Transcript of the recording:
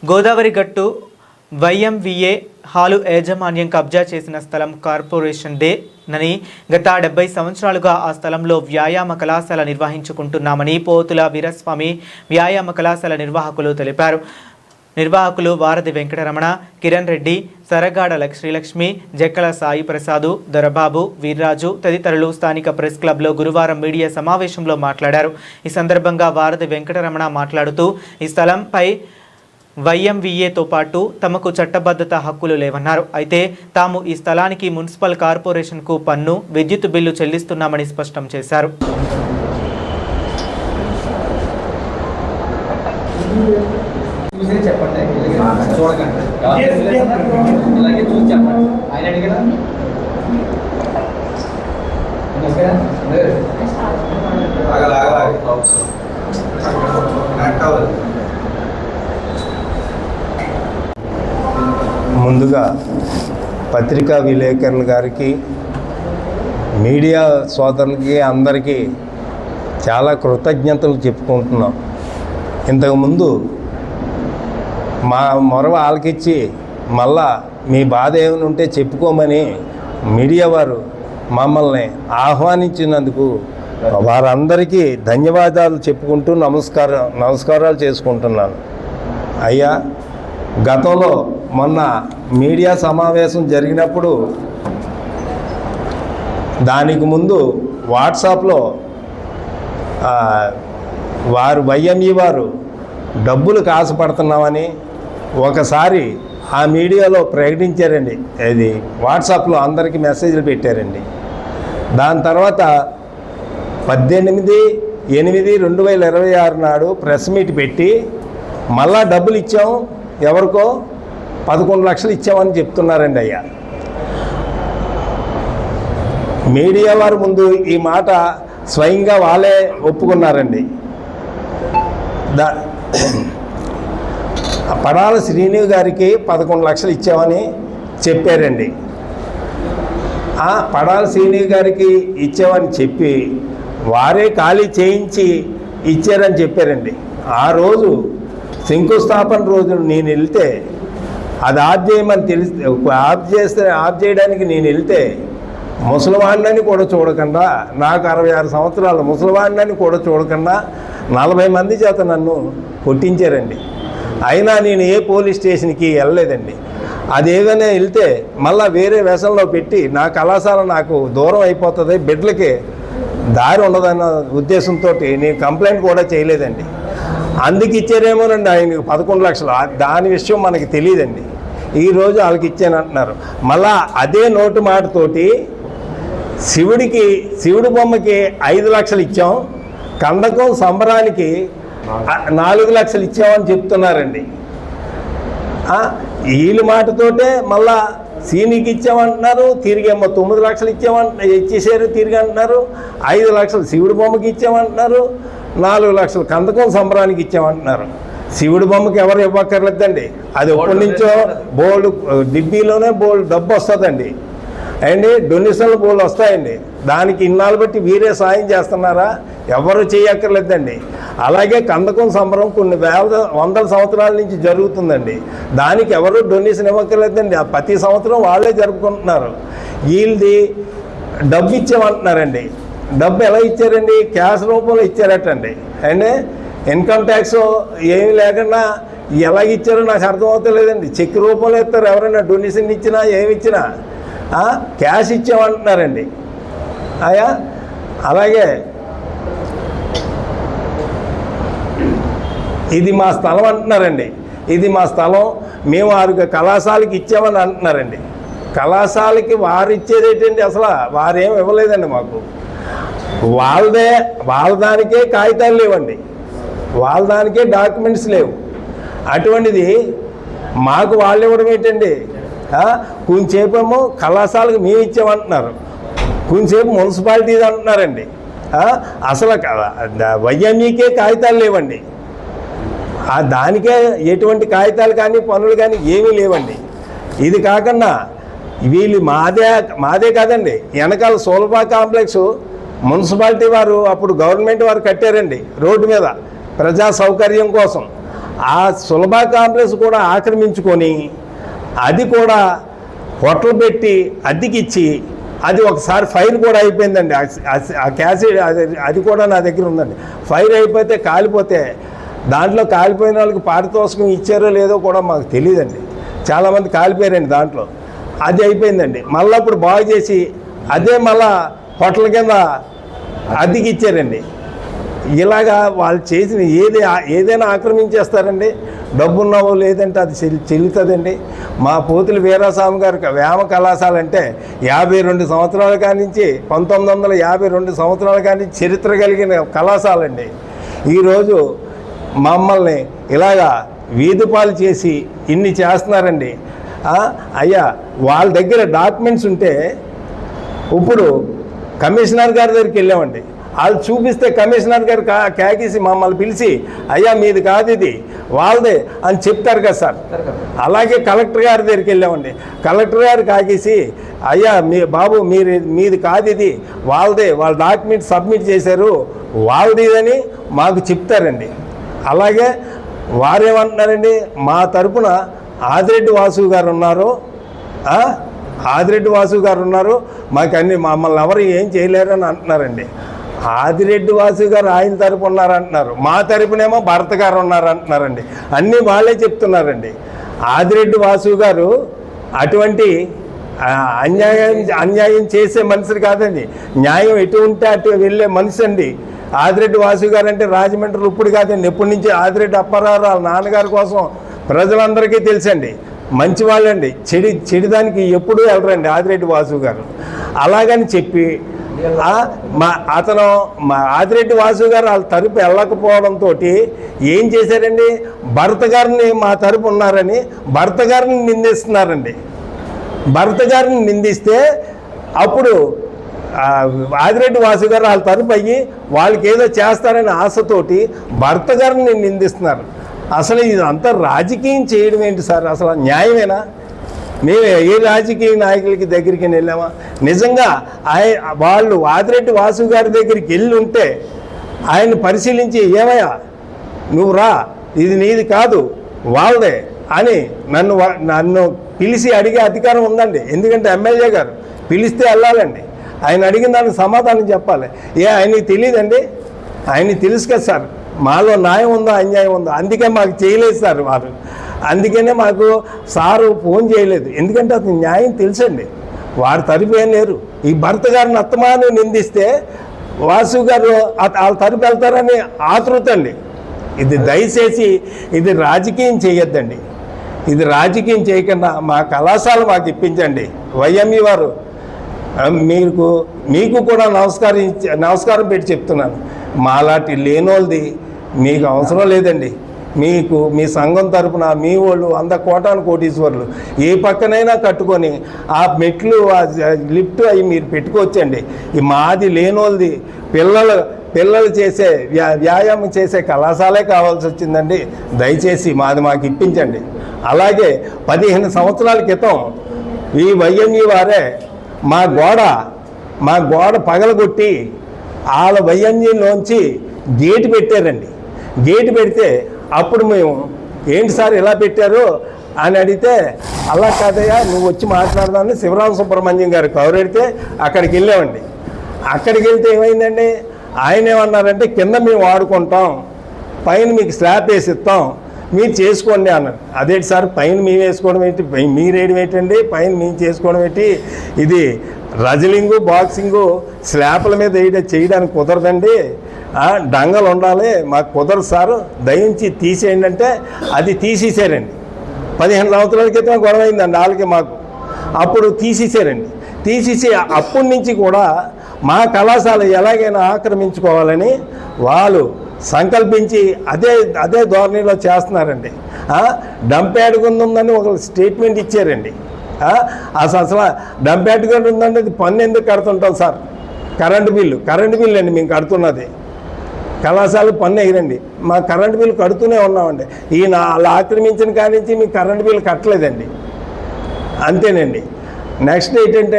గోదావరి గట్టు YMVA hall యాజమాన్యం కబ్జా చేసిన స్థలం కార్పొరేషన్ దే నని గత 70 సంవత్సరాలుగా ఆ స్థలంలో వ్యాయామ కళాశాల నిర్వహించుకుంటున్నామని పోతుల వీరస్వామి వ్యాయామ కళాశాల నిర్వాహకులు తెలిపారు. నిర్వాహకులు వారధి వెంకటరమణ, కిరణ్ రెడ్డి, సరగాడ శ్రీలక్ష్మి, జక్కల సాయి ప్రసాదు, దొరబాబు, వీర్రాజు తదితరులు స్థానిక ప్రెస్ క్లబ్లో గురువారం మీడియా సమావేశంలో మాట్లాడారు. ఈ సందర్భంగా వారధి వెంకటరమణ మాట్లాడుతూ ఈ స్థలంపై వైఎంవిఏతో పాటు తమకు చట్టబద్ధత హక్కులు లేవన్నారు. అయితే తాము ఈ స్థలానికి మున్సిపల్ కార్పొరేషన్కు పన్ను, విద్యుత్ బిల్లు చెల్లిస్తున్నామని స్పష్టం చేశారు. ముందుగా పత్రికా విలేకరుల గారికి, మీడియా సోదరులకి అందరికీ చాలా కృతజ్ఞతలు చెప్పుకుంటున్నాం. ఇంతకుముందు మా మొరవ ఆలకిచ్చి మళ్ళా మీ బాధ ఏమైనా ఉంటే చెప్పుకోమని మీడియా వారు మమ్మల్ని ఆహ్వానించినందుకు వారందరికీ ధన్యవాదాలు చెప్పుకుంటూ నమస్కారాలు చేసుకుంటున్నాను. అయ్యా, గతంలో మొన్న మీడియా సమావేశం జరిగినప్పుడు దానికి ముందు వాట్సాప్లో వైఎంఈ వారు డబ్బులు కాసుపడుతున్నామని ఒకసారి ఆ మీడియాలో ప్రకటించారండి. అది వాట్సాప్లో అందరికీ మెసేజ్లు పెట్టారండి. దాని తర్వాత 18/8/2026 నాడు ప్రెస్ మీట్ పెట్టి మళ్ళా డబ్బులు ఇచ్చాం, ఎవరికో 11 లక్షలు ఇచ్చామని చెప్తున్నారండి. అయ్యా, మీడియా వారు ముందు ఈ మాట స్వయంగా వాళ్ళే ఒప్పుకున్నారండి. పడాల శ్రీను గారికి 11 లక్షలు ఇచ్చామని చెప్పారండి. పడాల శ్రీను గారికి ఇచ్చామని చెప్పి వారే ఖాళీ చేయించి ఇచ్చారని చెప్పారండి. ఆ రోజు శంకుస్థాపన రోజు నేను వెళ్తే అది ఆఫ్ చేయమని ఆఫ్ చేయడానికి నేను వెళ్తే ముసలివాడిని కూడా చూడకుండా, నాకు 66 సంవత్సరాలు ముసలివాడిని కూడా చూడకుండా 40 మంది చేత నన్ను కొట్టించారండి. అయినా నేను ఏ పోలీస్ స్టేషన్కి వెళ్ళలేదండి. అదేదైనా వెళ్తే మళ్ళీ వేరే వేషంలో పెట్టి నా కళాశాల నాకు దూరం అయిపోతుంది, బిడ్డలకి దారి ఉండదన్న ఉద్దేశంతో నేను కంప్లైంట్ కూడా చేయలేదండి. అందుకు ఇచ్చారేమోనండి ఆయనకు 11 లక్షలు. దాని విషయం మనకి తెలియదండి. ఈరోజు వాళ్ళకి ఇచ్చానంటున్నారు. మళ్ళా అదే నోటు మాటతోటి శివుడి బొమ్మకి 5 లక్షలు ఇచ్చాం, కందకం సంబరానికి 4 లక్షలు ఇచ్చామని చెప్తున్నారండి. వీళ్ళ మాటతోటే మళ్ళా సీనికి ఇచ్చామంటున్నారు, తిరిగేమో 9 లక్షలు ఇచ్చేసారు తిరిగి అంటున్నారు. 5 లక్షలు శివుడి బొమ్మకి ఇచ్చామంటున్నారు, 4 లక్షలు కందకం సంబరానికి ఇచ్చామంటున్నారు. శివుడి బొమ్మకి ఎవరు ఇవ్వక్కర్లేదండి. అది ఎప్పటి నుంచో బోల్డ్ డిబ్బీలోనే బోల్డ్ డబ్బు వస్తుందండి అండి, డొనేషన్లు బోల్డ్ వస్తాయండి. దానికి ఇన్నాళ్ళు బట్టి వీరే సాయం చేస్తున్నారా? ఎవరు చేయక్కర్లేదండి. అలాగే కందకం సంబరం కొన్ని వందల సంవత్సరాల నుంచి జరుగుతుందండి. దానికి ఎవరు డొనేషన్ ఇవ్వక్కర్లేదండి. ప్రతి సంవత్సరం వాళ్ళే జరుపుకుంటున్నారు. వీళ్ళది డబ్బు ఇచ్చామంటున్నారండి. డబ్బు ఎలా ఇచ్చారండి? క్యాష్ రూపంలో ఇచ్చారటండి. అండి ఇన్కమ్ ట్యాక్స్ ఏమి లేకుండా ఎలాగ ఇచ్చారో నాకు అర్థమవుతలేదండి. చెక్ రూపంలో ఇస్తారు. ఎవరైనా డొనేషన్ ఇచ్చినా ఏమి ఇచ్చినా క్యాష్ ఇచ్చామంటున్నారండి. అయ్యా, అలాగే ఇది మా స్థలం అంటున్నారండి. ఇది మా స్థలం, మేము 6 కళాశాలకి ఇచ్చామని అంటున్నారండి. కళాశాలకి వారు ఇచ్చేది ఏంటండి? అసలు వారేం ఇవ్వలేదండి మాకు. వాళ్ళ దానికే కాగితాలు లేవండి, వాళ్ళ దానికే డాక్యుమెంట్స్ లేవు. అటువంటిది మాకు వాళ్ళు ఇవ్వడం ఏంటండి? కొంచెంసేపేమో కళాశాలకు మేము ఇచ్చామంటున్నారు, కొంచెంసేపు మున్సిపాలిటీ అంటున్నారండి. అసలు వైఎంఈకే కాగితాలు లేవండి. దానికే ఎటువంటి కాగితాలు కానీ పనులు కానీ ఏమీ లేవండి. ఇది కాకుండా వీళ్ళు మాదే కాదండి, వెనకాల సోల్బా కాంప్లెక్స్ మున్సిపాలిటీ వారు అప్పుడు గవర్నమెంట్ వారు కట్టారండి రోడ్డు మీద ప్రజా సౌకర్యం కోసం. ఆ సులభ కాంప్లెక్స్ కూడా ఆక్రమించుకొని అది కూడా హోటల్ పెట్టి అద్దెకిచ్చి అది ఒకసారి ఫైర్ కూడా అయిపోయిందండి. ఆ క్యాసెట్ అది కూడా నా దగ్గర ఉందండి. ఫైర్ అయిపోతే కాలిపోతే దాంట్లో కాలిపోయిన వాళ్ళకి పారితోషికం ఇచ్చారో లేదో కూడా మాకు తెలియదండి. చాలామంది కాలిపోయారండి దాంట్లో. అది అయిపోయిందండి. మళ్ళీ అప్పుడు బాగు చేసి అదే మళ్ళా హోటల్ కింద అద్దెకి ఇచ్చారండి. ఇలాగా వాళ్ళు చేసిన ఏదైనా ఆక్రమించేస్తారండి. డబ్బున్నావో లేదంటే అది చెల్లుతుందండి. మా పోతుల వీరాస్వామి గారి వ్యాయామ కళాశాల అంటే 52 సంవత్సరాల కానించి 1952 సంవత్సరాల కానించి చరిత్ర కలిగిన కళాశాల అండి. ఈరోజు మమ్మల్ని ఇలాగా వీధిపాలు చేసి ఇన్ని చేస్తున్నారండి. అయ్యా వాళ్ళ దగ్గర డాక్యుమెంట్స్ ఉంటే ఇప్పుడు కమిషనర్ గారి దగ్గరికి వెళ్ళామండి. వాళ్ళు చూపిస్తే కమిషనర్ గారు కేకేసి మమ్మల్ని పిలిచి అయ్యా మీది కాదు ఇది వాళ్ళదే అని చెప్తారు కదా సార్. అలాగే కలెక్టర్ గారి దగ్గరికి వెళ్ళామండి. కలెక్టర్ గారు కాకేసి అయ్యా బాబు మీది కాదు ఇది వాళ్ళదే, వాళ్ళ డాక్యుమెంట్ సబ్మిట్ చేశారు వాళ్ళది అని మాకు చెప్తారండి. అలాగే వారేమంటున్నారండి, మా తరపున ఆదిరెడ్డి వాసు గారు ఉన్నారు, ఆదిరెడ్డి వాసు గారు ఉన్నారు, మాకు అన్ని మమ్మల్ని ఎవరు ఏం చేయలేరు అని అంటున్నారండి. ఆదిరెడ్డి వాసు గారు ఆయన తరపు ఉన్నారంటున్నారు, మా తరపునేమో భరత్ గారు ఉన్నారంటున్నారండి. అన్నీ వాళ్ళే చెప్తున్నారండి. ఆదిరెడ్డి వాసు గారు అటువంటి అన్యాయం చేసే మనిషి కాదండి. న్యాయం ఎటు ఉంటే అటు వెళ్ళే మనిషి అండి ఆదిరెడ్డి వాసు గారు. అంటే రాజమండ్రిలో ఇప్పుడు కాదండి, ఎప్పటి నుంచి ఆదిరెడ్డి అప్పారావు వాళ్ళ నాన్నగారి కోసం ప్రజలందరికీ తెలుసండి. మంచి వాళ్ళండి, చెడిదానికి ఎప్పుడూ వెళ్ళరండి ఆదిరెడ్డి వాసు గారు. అలాగని చెప్పి మా ఆదిరెడ్డి వాసు గారు వాళ్ళ తరపు వెళ్ళకపోవడంతో ఏం చేశారండి, భరత్ గారిని మా తరపు ఉన్నారని భరత్ గారిని నిందిస్తున్నారండి. భరత్ గారిని నిందిస్తే అప్పుడు ఆదిరెడ్డి వాసు గారు వాళ్ళ తరపు అయ్యి వాళ్ళకి ఏదో చేస్తారనే ఆశతోటి భరత్ గారిని నిందిస్తున్నారు. అసలు ఇదంతా రాజకీయం చేయడం ఏంటి సార్? అసలు న్యాయమేనా? మేము ఏ రాజకీయ నాయకులకి దగ్గరికి వెళ్ళామా? నిజంగా వాళ్ళు ఆదిరెడ్డి వాసు గారి దగ్గరికి వెళ్ళి ఉంటే ఆయన పరిశీలించి ఏమయ్యా నువ్వు రా, ఇది నీది కాదు వాళ్ళదే అని నన్ను పిలిచి అడిగే అధికారం ఉందండి. ఎందుకంటే ఎమ్మెల్యే గారు పిలిస్తే వెళ్ళాలండి. ఆయన అడిగిన దానికి సమాధానం చెప్పాలి. ఆయనకి తెలియదండి? ఆయనకి తెలుసు కదా సార్ మాలో న్యాయం ఉందో అన్యాయం ఉందో. అందుకే మాకు చేయలేదు సార్ వారు. అందుకనే మాకు సారు ఫోన్ చేయలేదు. ఎందుకంటే అతను న్యాయం తెలుసండి, వారు తరపు ఏం లేరు. ఈ భర్త గారిని అత్తమాను నిందిస్తే వాసు గారు వాళ్ళ తరపు వెళ్తారని ఆతృత అండి. ఇది దయచేసి ఇది రాజకీయం చేయొద్దండి. ఇది రాజకీయం చేయకుండా మా కళాశాల మాకు ఇప్పించండి. వైఎంఈ వారు మీకు కూడా నమస్కారం పెట్టి చెప్తున్నాను, మాలాంటి లేనోళ్ళది మీకు అవసరం లేదండి. మీకు మీ సంఘం తరపున మీ వాళ్ళు 100 కోటాను కోటీశ్వర్లు ఏ పక్కనైనా కట్టుకొని ఆ మెట్లు ఆ లిఫ్ట్ అవి మీరు పెట్టుకోవచ్చండి. ఈ మాది లేనోళ్ళది పిల్లలు చేసే వ్యాయామం చేసే కళాశాలే కావాల్సి వచ్చిందండి. దయచేసి మాకు ఇప్పించండి. అలాగే 15 సంవత్సరాల క్రితం ఈ వైఎంఈ వారే మా గోడ పగలగొట్టి వాళ్ళ వైఎంఈలోంచి గేటు పెట్టారండి. గేటు పెడితే అప్పుడు మేము ఏంటి సార్ ఇలా పెట్టారు అని అడిగితే అలా కాదయ్యా నువ్వు వచ్చి మాట్లాడదామని శివరామ సుబ్రహ్మణ్యం గారు కవరెడితే అక్కడికి వెళ్ళామండి. అక్కడికి వెళ్తే ఏమైందండి, ఆయన ఏమన్నారంటే కింద మేము వాడుకుంటాం, పైన మీకు స్లాబ్ వేసి ఇస్తాం, మీరు చేసుకోండి అన్నారు. అదేంటి సార్ పైన మేము వేసుకోవడం ఏంటి, మీరేయడం ఏంటండి, పైన మేము చేసుకోవడం ఏంటి, ఇది రజలింగు బాక్సింగు స్లాబ్ల మీద చేయడానికి కుదరదండి, డంగలు ఉండాలి, మాకు కుదరదు సార్, దయించి తీసేయండి అంటే అది తీసేసారండి. 15 సంవత్సరాల క్రితం గొడవ అయిందండి వాళ్ళకి మాకు. అప్పుడు తీసేసారండి. తీసేసి అప్పటి నుంచి కూడా మా కళాశాల ఎలాగైనా ఆక్రమించుకోవాలని వాళ్ళు సంకల్పించి అదే ధోరణిలో చేస్తున్నారండి. డంప్ యార్డ్ ఉందని ఒక స్టేట్మెంట్ ఇచ్చారండి. అసలు డంప్ యార్డ్ ఉందంటే అది పన్ను ఎందుకు కడుతుంటాం సార్? కరెంటు బిల్లు అండి మేము కడుతున్నది. కళాశాల పన్ను వేయరండి, మా కరెంటు బిల్లు కడుతూనే ఉన్నామండి. వాళ్ళు ఆక్రమించిన కాడి నుంచి మీకు కరెంటు బిల్లు కట్టలేదండి. అంతేనండి. నెక్స్ట్ ఏంటంటే